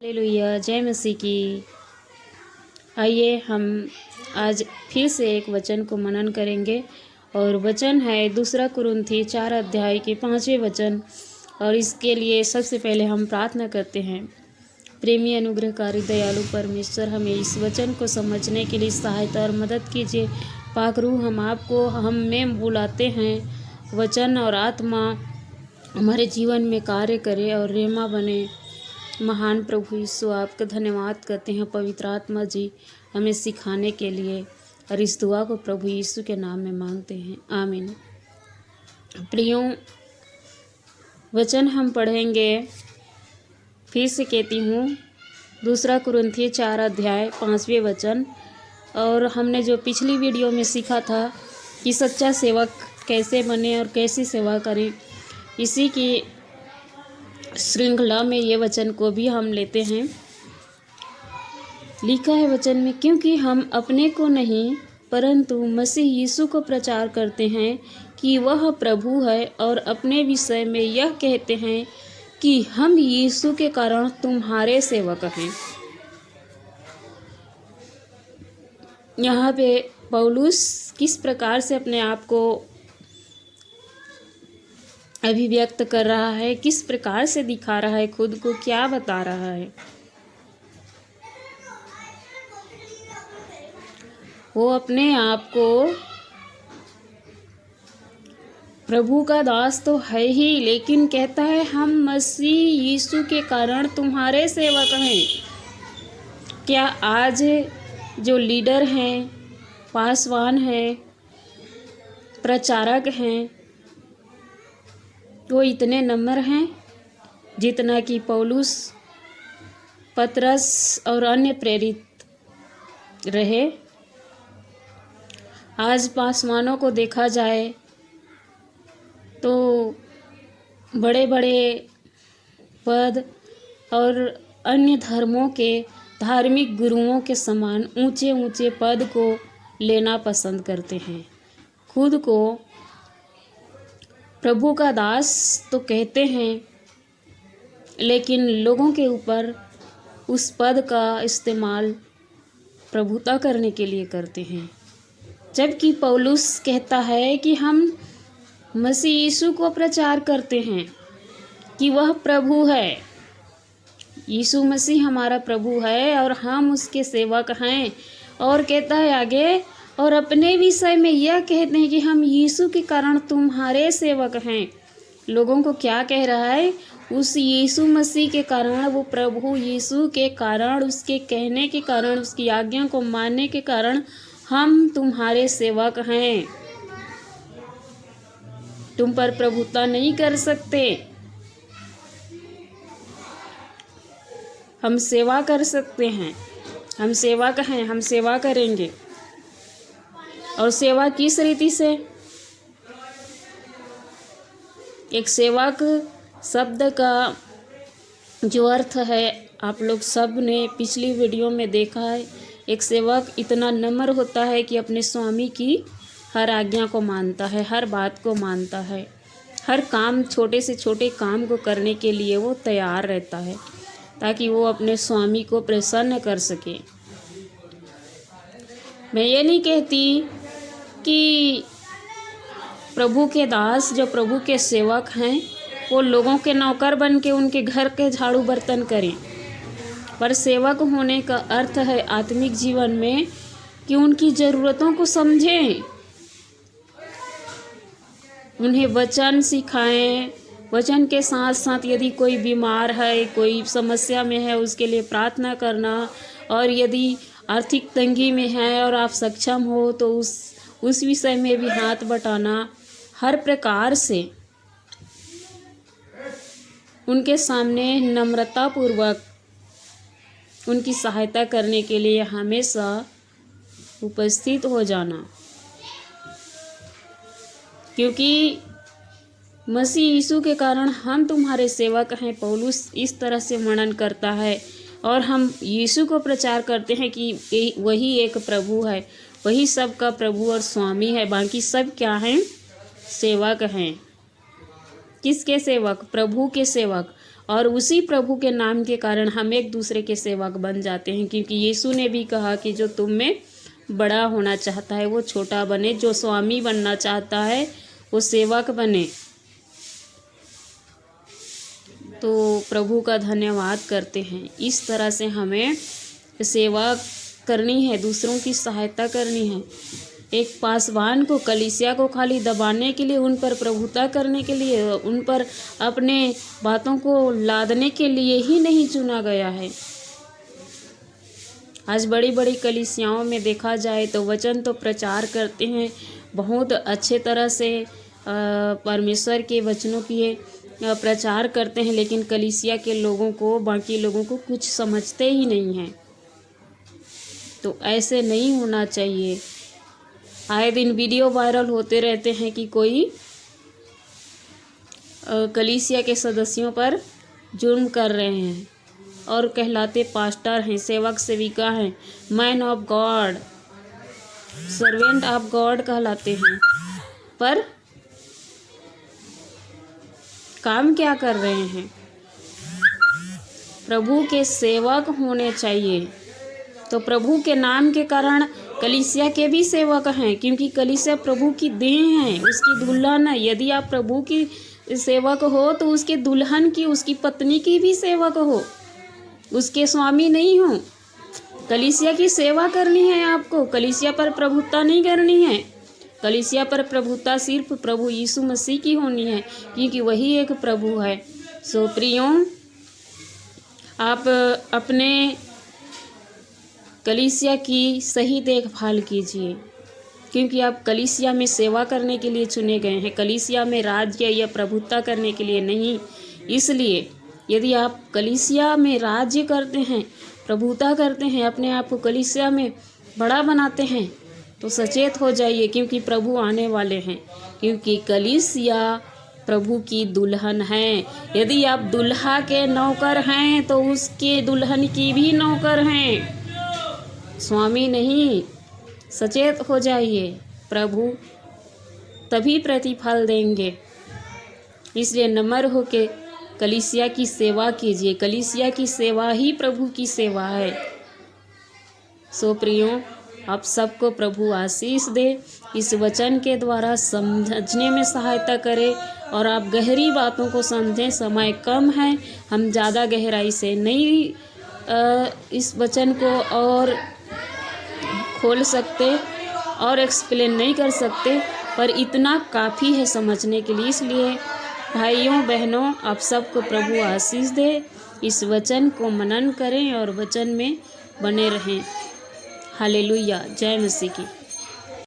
Hallelujah, जय मसीह की। आइए हम आज फिर से एक वचन को मनन करेंगे और वचन है दूसरा कुरिन्थी 4 अध्याय के 5वें वचन। और इसके लिए सबसे पहले हम प्रार्थना करते हैं। प्रेमी अनुग्रहकारी दयालु परमेश्वर, हमें इस वचन को समझने के लिए सहायता और मदद कीजिए। पाक रूह हम में बुलाते हैं। वचन और आत्मा हमारे जीवन में कार्य करे और रेमा बने। महान प्रभु यीशु, आपका धन्यवाद करते हैं पवित्र आत्मा जी हमें सिखाने के लिए, और इस दुआ को प्रभु यीशु के नाम में मांगते हैं, आमीन। प्रियो, वचन हम पढ़ेंगे, फिर से कहती हूँ, दूसरा कुरिन्थी 4 अध्याय 5वें वचन। और हमने जो पिछली वीडियो में सीखा था कि सच्चा सेवक कैसे बने और कैसी सेवा करें, इसी की श्रृंखला में ये वचन को भी हम लेते हैं। लिखा है वचन में, क्योंकि हम अपने को नहीं परंतु मसीह यीशु को प्रचार करते हैं कि वह प्रभु है, और अपने विषय में यह कहते हैं कि हम यीशु के कारण तुम्हारे सेवक हैं। यहाँ पे पौलुस किस प्रकार से अपने आप को अभिव्यक्त कर रहा है, किस प्रकार से दिखा रहा है, खुद को क्या बता रहा है। वो अपने आप को प्रभु का दास तो है ही, लेकिन कहता है हम मसीह यीशु के कारण तुम्हारे सेवक हैं। क्या आज जो लीडर हैं, पासवान हैं, प्रचारक हैं, वो इतने नम्र हैं जितना कि पौलुस, पतरस और अन्य प्रेरित रहे? आज पासवानों को देखा जाए तो बड़े बड़े पद और अन्य धर्मों के धार्मिक गुरुओं के समान ऊंचे ऊंचे पद को लेना पसंद करते हैं। खुद को प्रभु का दास तो कहते हैं, लेकिन लोगों के ऊपर उस पद का इस्तेमाल प्रभुता करने के लिए करते हैं। जबकि पौलुस कहता है कि हम मसीह यीशु को प्रचार करते हैं कि वह प्रभु है। यीशु मसीह हमारा प्रभु है और हम उसके सेवक हैं। और कहता है आगे, और अपने विषय में यह कहते हैं कि हम यीशु के कारण तुम्हारे सेवक हैं। लोगों को क्या कह रहा है? उस यीशु मसीह के कारण, वो प्रभु यीशु के कारण, उसके कहने के कारण, उसकी आज्ञा को मानने के कारण हम तुम्हारे सेवक हैं। तुम पर प्रभुता नहीं कर सकते, हम सेवा कर सकते हैं। हम सेवक हैं, हम सेवा करेंगे। और सेवा किस रीति से? एक सेवक शब्द का जो अर्थ है, आप लोग सब ने पिछली वीडियो में देखा है। एक सेवक इतना नम्र होता है कि अपने स्वामी की हर आज्ञा को मानता है, हर बात को मानता है, हर काम, छोटे से छोटे काम को करने के लिए वो तैयार रहता है, ताकि वो अपने स्वामी को प्रसन्न कर सके। मैं ये नहीं कहती कि प्रभु के दास, जो प्रभु के सेवक हैं, वो लोगों के नौकर बन के उनके घर के झाड़ू बर्तन करें। पर सेवक होने का अर्थ है आत्मिक जीवन में कि उनकी ज़रूरतों को समझें, उन्हें वचन सिखाएं। वचन के साथ साथ यदि कोई बीमार है, कोई समस्या में है, उसके लिए प्रार्थना करना। और यदि आर्थिक तंगी में है और आप सक्षम हो तो उस विषय में भी हाथ बटाना। हर प्रकार से उनके सामने नम्रतापूर्वक उनकी सहायता करने के लिए हमेशा उपस्थित हो जाना, क्योंकि मसीह यीशु के कारण हम तुम्हारे सेवक हैं। पौलुस इस तरह से वर्णन करता है। और हम यीशु को प्रचार करते हैं कि वही एक प्रभु है, वही सबका प्रभु और स्वामी है। बाकी सब क्या हैं? सेवक हैं। किसके सेवक? प्रभु के सेवक। और उसी प्रभु के नाम के कारण हम एक दूसरे के सेवक बन जाते हैं, क्योंकि यीशु ने भी कहा कि जो तुम में बड़ा होना चाहता है वो छोटा बने, जो स्वामी बनना चाहता है वो सेवक बने। तो प्रभु का धन्यवाद करते हैं। इस तरह से हमें सेवा करनी है, दूसरों की सहायता करनी है। एक पासवान को, कलीसिया को खाली दबाने के लिए, उन पर प्रभुता करने के लिए, उन पर अपने बातों को लादने के लिए ही नहीं चुना गया है। आज बड़ी बड़ी कलीसियाओं में देखा जाए तो वचन तो प्रचार करते हैं, बहुत अच्छे तरह से परमेश्वर के वचनों की प्रचार करते हैं, लेकिन कलीसिया के लोगों को, बाकी लोगों को कुछ समझते ही नहीं हैं। तो ऐसे नहीं होना चाहिए। आए दिन वीडियो वायरल होते रहते हैं कि कोई कलीसिया के सदस्यों पर जुर्म कर रहे हैं और कहलाते पास्टर हैं, सेवक सेविका हैं, man of God, servant of God कहलाते हैं, पर काम क्या कर रहे हैं? प्रभु के सेवक होने चाहिए। तो प्रभु के नाम के कारण कलीसिया के भी सेवक हैं, क्योंकि कलीसिया प्रभु की देह है, उसकी दुल्हन है। यदि आप प्रभु की सेवक हो तो उसके दुल्हन की, उसकी पत्नी की भी सेवक हो, उसके स्वामी नहीं हो। कलीसिया की सेवा करनी है आपको, कलीसिया पर प्रभुता नहीं करनी है। कलीसिया पर प्रभुता सिर्फ प्रभु यीशु मसीह की होनी है, क्योंकि वही एक प्रभु है। सो प्रियों, आप अपने कलीसिया की सही देखभाल कीजिए, क्योंकि आप कलीसिया में सेवा करने के लिए चुने गए हैं, कलीसिया में राज्य या प्रभुता करने के लिए नहीं। इसलिए यदि आप कलीसिया में राज्य करते हैं, प्रभुता करते हैं, अपने आप को कलीसिया में बड़ा बनाते हैं, तो सचेत हो जाइए, क्योंकि प्रभु आने वाले हैं। क्योंकि कलीसिया प्रभु की दुल्हन है। यदि आप दुल्हा के नौकर हैं तो उसके दुल्हन की भी नौकर हैं, स्वामी नहीं। सचेत हो जाइए, प्रभु तभी प्रतिफल देंगे। इसलिए नम्र होके कलीसिया की सेवा कीजिए। कलीसिया की सेवा ही प्रभु की सेवा है। सो प्रियो, आप सबको प्रभु आशीष दे, इस वचन के द्वारा समझने में सहायता करे और आप गहरी बातों को समझें। समय कम है, हम ज़्यादा गहराई से नहीं इस वचन को और खोल सकते और एक्सप्लेन नहीं कर सकते, पर इतना काफ़ी है समझने के लिए। इसलिए भाइयों बहनों, आप सबको प्रभु आशीष दे, इस वचन को मनन करें और वचन में बने रहें। हालेलुया, जय मसीह की।